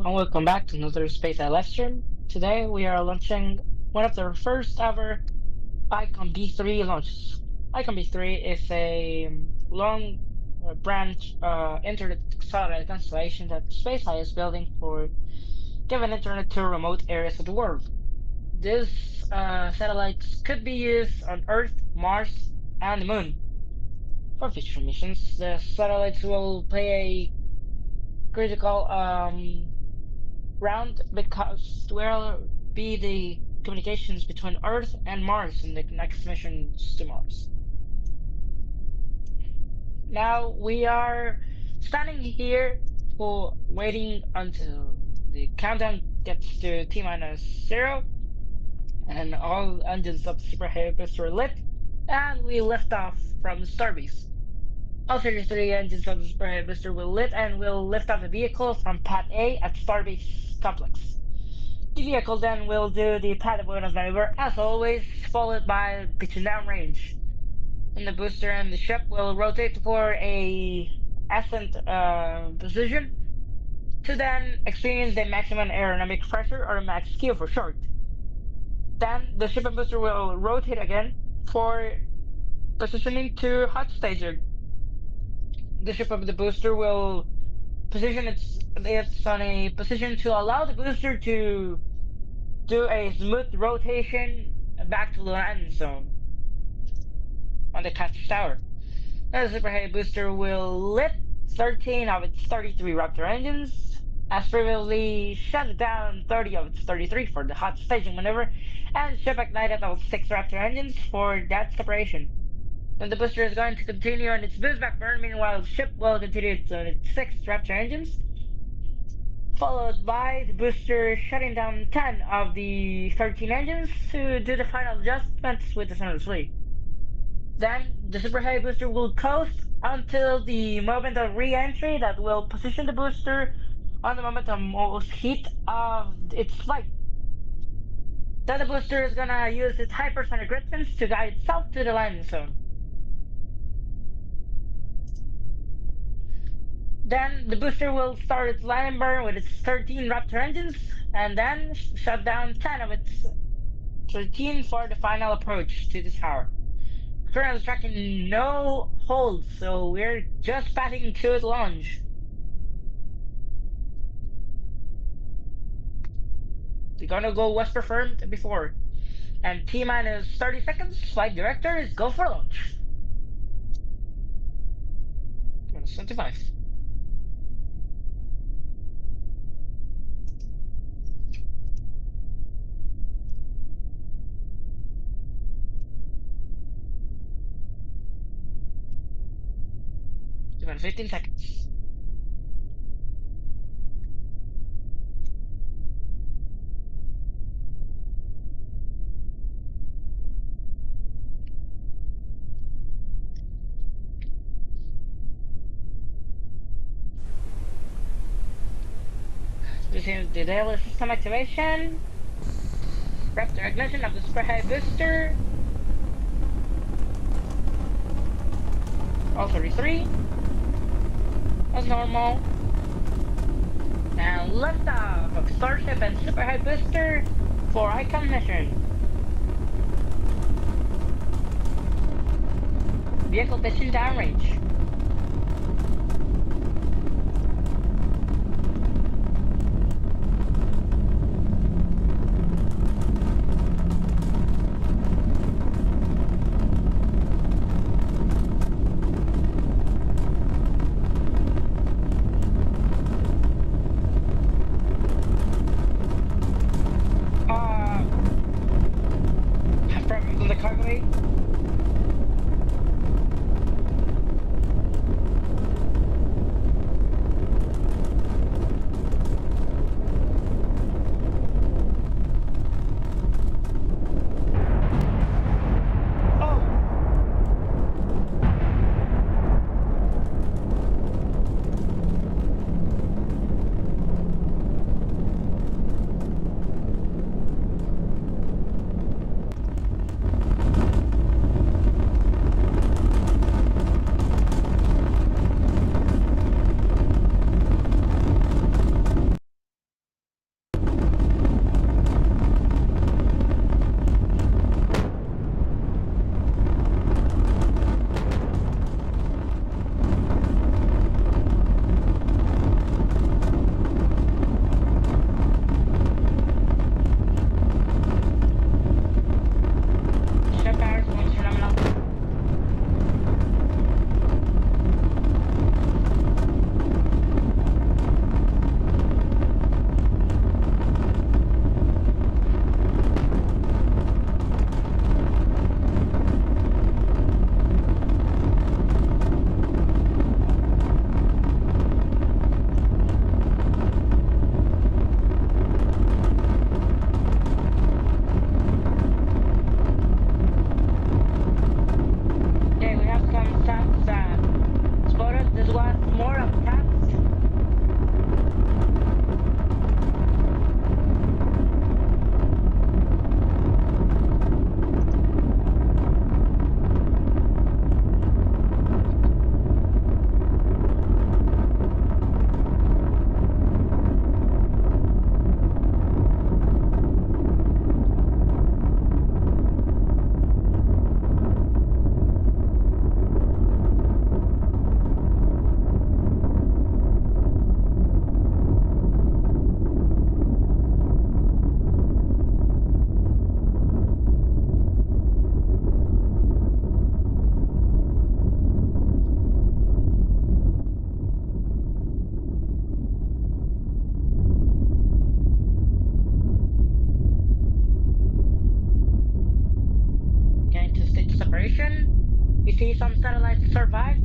and welcome back to another Space live stream. Today we are launching one of the first ever icom B3 launches. icom B3 is a long branch internet satellite constellation that SpaceX is building for giving internet to remote areas of the world. These satellites could be used on Earth, Mars, and the Moon for future missions. The satellites will play a critical round because will be the communications between Earth and Mars in the next missions to Mars. Now we are standing here for waiting until the countdown gets to T-0 and all engines of the Super Heavy Booster are lit, and we lift off from Starbase. All 33 engines of the Super Heavy Booster will lit and will lift off the vehicle from Pad A at Starbase Complex. The vehicle then will do the pad avoidance maneuver as always, followed by pitch and down range. And the booster and the ship will rotate for a ascent position to then experience the maximum aerodynamic pressure, or max Q for short. Then the ship and booster will rotate again for positioning to hot staging. The ship of the booster will position it's on a position to allow the booster to do a smooth rotation back to the landing zone on the catch tower. Now the Super Heavy Booster will lit 13 of its 33 Raptor engines, as previously shut down 30 of its 33 for the hot staging maneuver, and ship ignited all 6 Raptor engines for that separation. Then the booster is going to continue on its boost back burn, meanwhile the ship will continue on its 6 Raptor engines, followed by the booster shutting down 10 of the 13 engines to do the final adjustments with the center sleeve. Then the Super Heavy Booster will coast until the moment of re-entry that will position the booster on the moment of most heat of its flight. Then the booster is gonna use its hypersonic gridfins to guide itself to the landing zone. Then the booster will start its landing burn with its 13 Raptor engines, and then shut down 10 of its 13 for the final approach to the tower. Currently tracking no holds, so we're just passing to the launch. We're gonna go west confirmed before. And T-minus 30 seconds, flight directors, go for launch. Minus 25. Minus 15 seconds. Resume the daily system activation. Raptor ignition of the Super Heavy Booster. All 33. As normal. And liftoff of Starship and Super Heavy Booster for icom mission. Vehicle pitching downrange. From the cargo bay.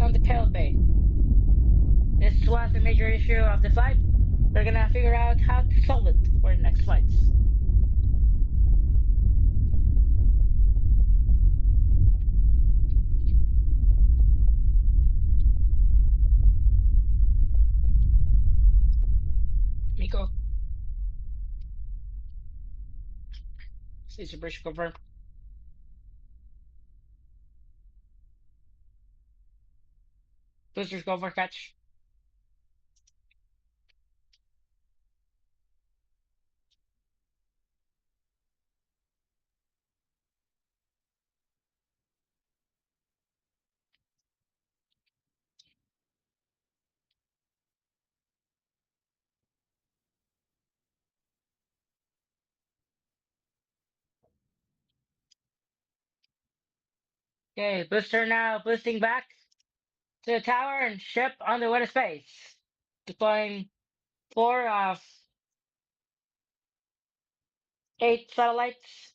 on the payload bay. This was a major issue of the flight. We're gonna figure out how to solve it for the next flights. Miko, station bridge confirmed. Boosters go for catch. Okay, booster now boosting back to the tower and ship on the way to space. Deploying 4 of 8 satellites.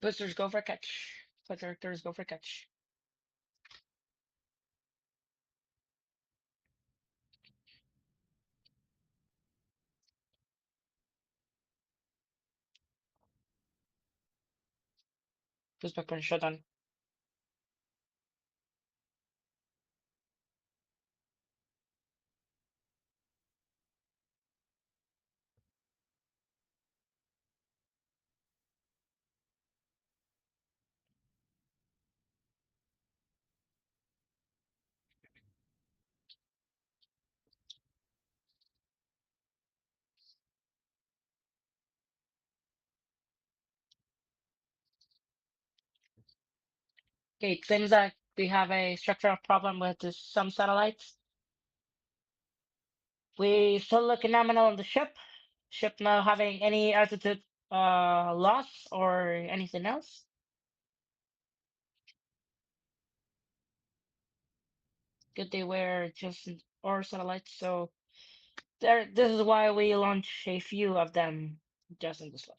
Boosters go for catch. Flight directors go for catch. Boost back point shutdown. Okay, it seems like we have a structural problem with some satellites. We still looking nominal on the ship. Ship not having any altitude loss or anything else. Good they were just our satellites, so there. This is why we launch a few of them just in this one.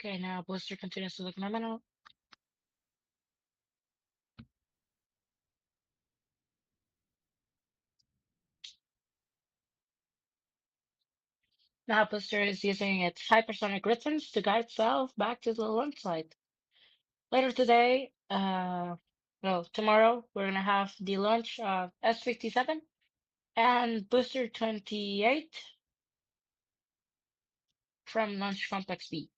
Okay, now booster continues to look nominal. Now booster is using its hypersonic rhythms to guide itself back to the launch site. Later today, no, tomorrow, we're gonna have the launch of S-57 and Booster 28 from Launch Complex B.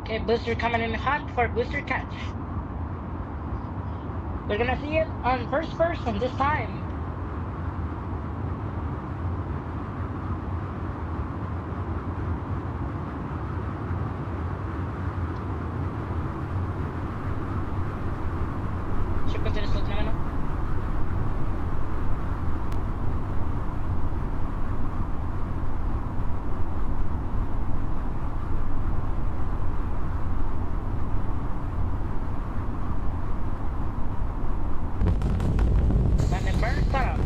Okay, booster coming in hot for booster catch. We're gonna see it on first person this time. Ship continues to look nominal. Landing burn startup.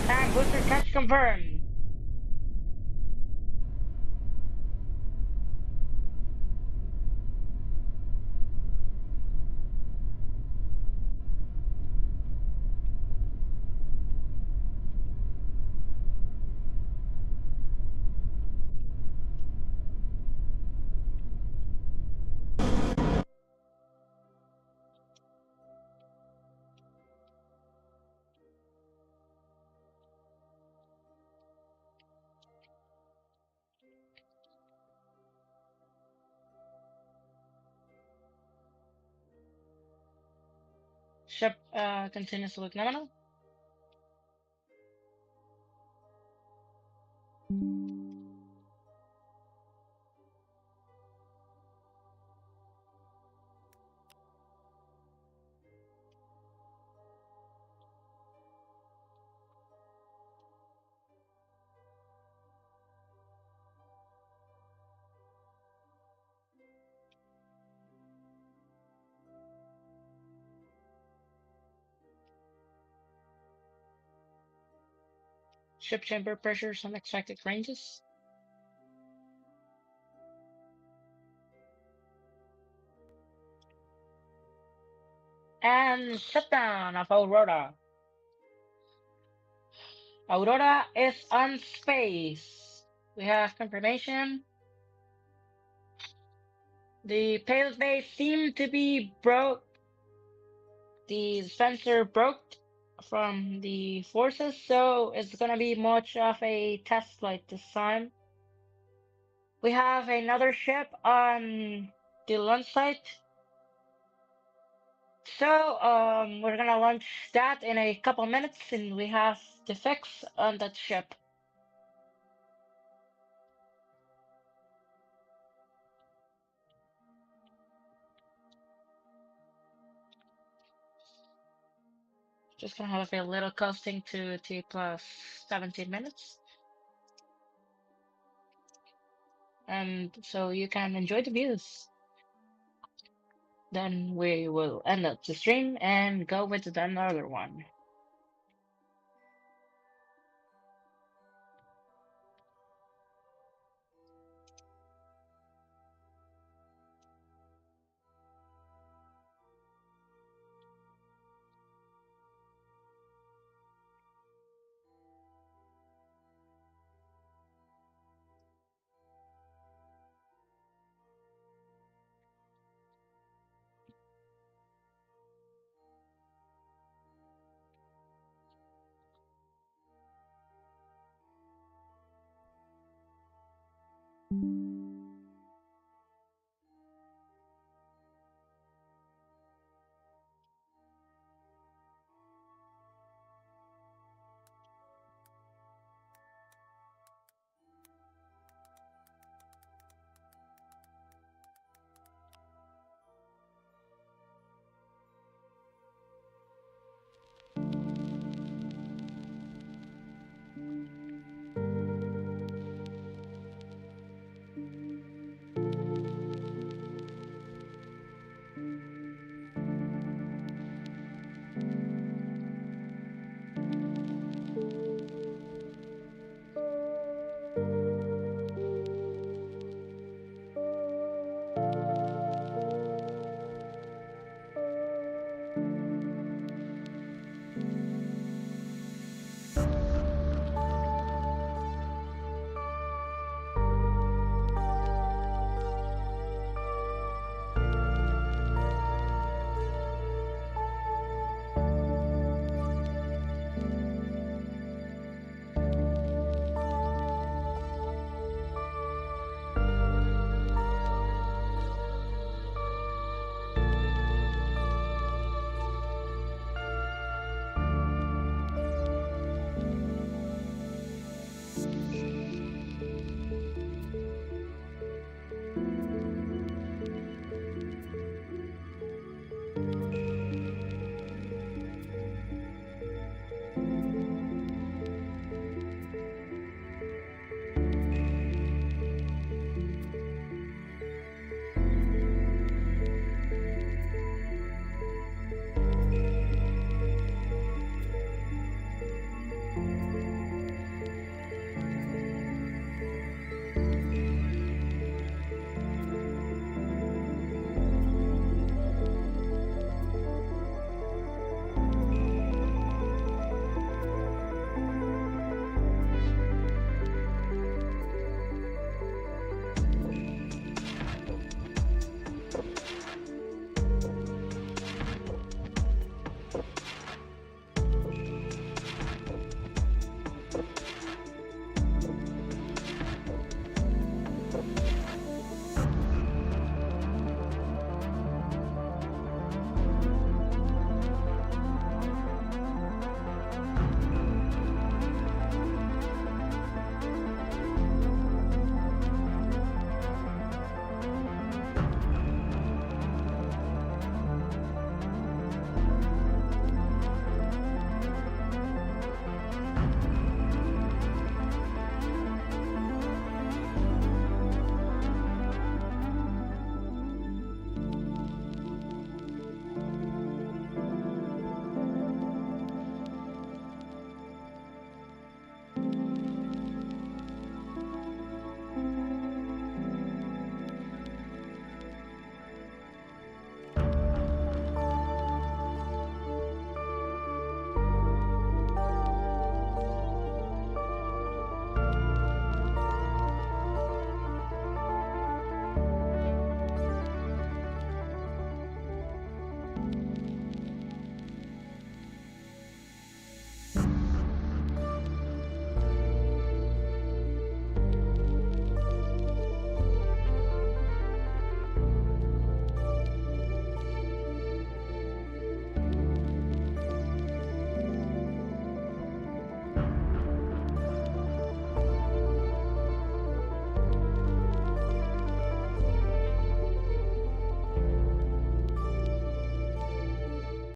And booster catch confirmed. Ship continues to look nominal. Ship chamber pressures on expected ranges. And shutdown of Aurora. Aurora is on space. We have confirmation. The payload bay seemed to be broke. The sensor broke from the forces, so it's gonna be much of a test flight this time. We have another ship on the launch site. So, we're gonna launch that in a couple minutes, and we have the fix on that ship. Just gonna have a little coasting to T plus 17 minutes. And so you can enjoy the views. Then we will end up the stream and go with another one.